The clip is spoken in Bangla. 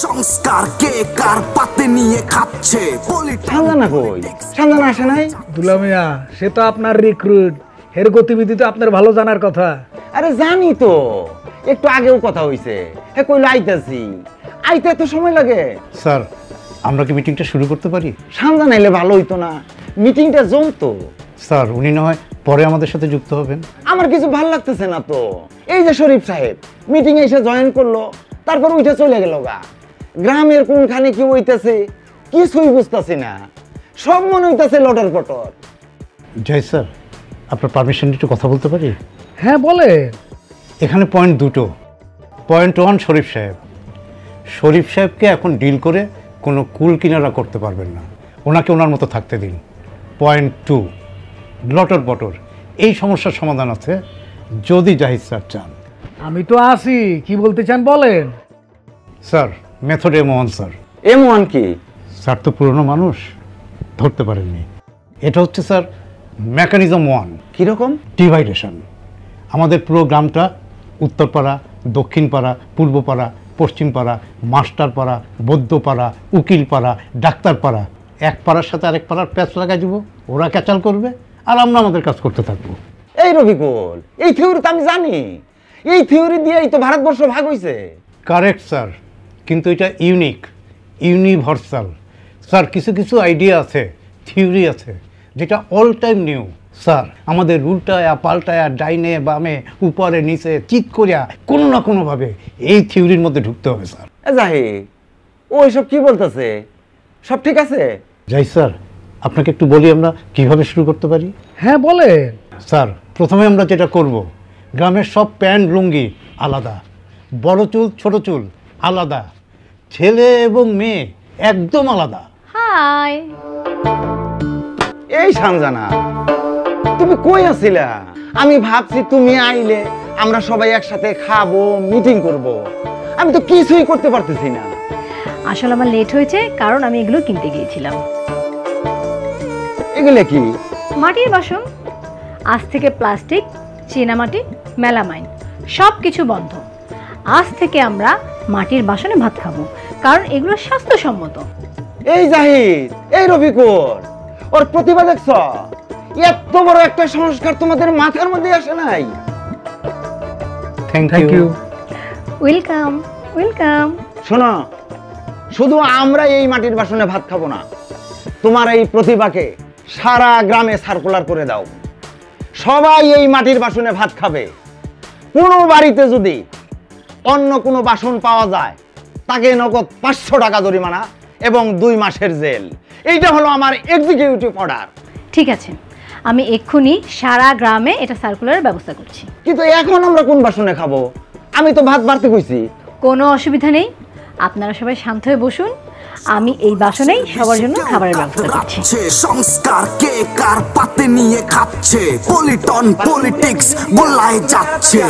সংস্কার কে কার পাতে নিয়ে খাচ্ছে সান্দানা কই? সান্দানা আসে নাই? দুলা মিয়া, সে তো আপনার রিক্রুট, এর গতিবিধি তো আপনার ভালো জানার কথা। আরে জানি তো, একটু আগেও কথা হইছে। হে কইলো আইতাছি, আইতে এত সময় লাগে? স্যার, আমরা কি মিটিংটা শুরু করতে পারি? সান্দানা এলে ভালো হইতো না, মিটিংটা জমতো। স্যার, উনি না হয় পরে আমাদের সাথে যুক্ত হবেন। আমার কিছু ভাল লাগতেছে না তো। এই যে শরীফ সাহেব মিটিং এ এসে জয়েন করলো, তারপর উঠে চলে গেল গা। গ্রামের কোনখানে কি হইতেছে কিছুই বুঝতেছি না, সব মনে হইতেছে লটর পটর। জয় স্যার, আপনার পারমিশন একটু কথা বলতে পারি? হ্যাঁ বলে। এখানে পয়েন্ট দুটো। পয়েন্ট ওয়ান, শরীফ সাহেব। শরীফ সাহেবকে এখন ডিল করে কোনো কুল কিনারা করতে পারবেন না, ওনাকে ওনার মতো থাকতে দিন। পয়েন্ট টু, লটর পটর। এই সমস্যার সমাধান আছে যদি জাহিদ স্যার চান। আমি তো আছি, কি বলতে চান বলেন। Sir, method M1 sir. M1 কি? স্যার তো পুরনো মানুষ, ধরতে পারেননি। এটা হচ্ছে স্যার মেকানিজম 1। কিরকম? ডিভাইডেশন। আমাদের পুরো গ্রামটা উত্তরপাড়া, দক্ষিণপাড়া, পূর্বপাড়া, পশ্চিমপাড়া, মাস্টারপাড়া, বৌদ্ধপাড়া, উকিলপাড়া, ডাক্তারপাড়া, এক পাড়ার সাথে আরেক পাড়ার প্যাচ লাগাই দিব। ওরা ক্যাচাল করবে আর আমরা আমাদের কাজ করতে থাকবো। এই রবিকুল, এই থিওরি তো আমি জানি। এই থিওরি দিয়েই তো ভারতবর্ষ ভাগ হইছে। কারেক্ট স্যার, কিন্তু এটা ইউনিক, ইউনিভার্সাল। স্যার, কিছু কিছু আইডিয়া আছে, থিওরি আছে যেটা অল টাইম নিউ। স্যার, আমাদের উল্টায়া পাল্টায়া, ডাইনে বামে, উপরে নিচে, চিৎ করিয়া কোনো না কোনোভাবে এই থিওরির মধ্যে ঢুকতে হবে স্যার। জাহিদ, ও এসব কি বলতেছে? সব ঠিক আছে? যাই স্যার, আপনাকে একটু বলি আমরা কিভাবে শুরু করতে পারি। হ্যাঁ বলে। স্যার, প্রথমে আমরা যেটা করব, গ্রামের সব প্যান্ট লুঙ্গি আলাদা, বড় চুল ছোট চুল আলাদা, ছেলে এবং মেয়ে একদম আলাদা। হাই। এই সানজানা, তুমি কই আছিলা? আমি ভাবছি তুমি আইলে আমরা সবাই একসাথে খাবো, মিটিং করব। আমি তো কিছুই করতে পারতেছি না। আসলে আমার লেট হয়েছে, কারণ আমি এগুলো কিনতে গিয়েছিলাম। এগুলো কি? মাটির বাসন। আজ থেকে প্লাস্টিক, চীনামাটি, মেলামাইন সব কিছু বন্ধ। আজ থেকে আমরা মাটির বাসনে ভাত খাবো, কারণ এগুলো স্বাস্থ্যসম্মত। এই জাহিদ, এই রবিকুল, ওর প্রতিভা দেখছ? এত বড় একটা সংস্কার তোমাদের মাথার মধ্যে আসে নাই। Thank thank you. You. Welcome welcome. শোনো, শুধু আমরা এই মাটির বাসনে ভাত খাবো না, তোমার এই প্রতিভাকে সারা গ্রামে সার্কুলার করে দাও। সবাই এই মাটির বাসনে ভাত খাবে। কোনো বাড়িতে যদি অন্য কোনো বাসন পাওয়া যায়, তাকে নগদ 500 টাকা জরিমানা এবং 2 মাসের জেল। এইটা হলো আমার এক্সিকিউটিভ অর্ডার। ঠিক আছে, আমি এক্ষুনি সারা গ্রামে এটা সার্কুলারের ব্যবস্থা করছি। কিন্তু এখন আমরা কোন বাসনে খাবো? আমি তো ভাত বাড়তে কইছি। কোনো অসুবিধা নেই, আপনারা সবাই শান্ত হয়ে বসুন। আমি এই বাসনেই সবার জন্য খাবারের ব্যবস্থা করছি। সংস্কার কে কার পাতে নিয়ে খাচ্ছে পলিটন পলিটিক্স বলায় যাচ্ছে।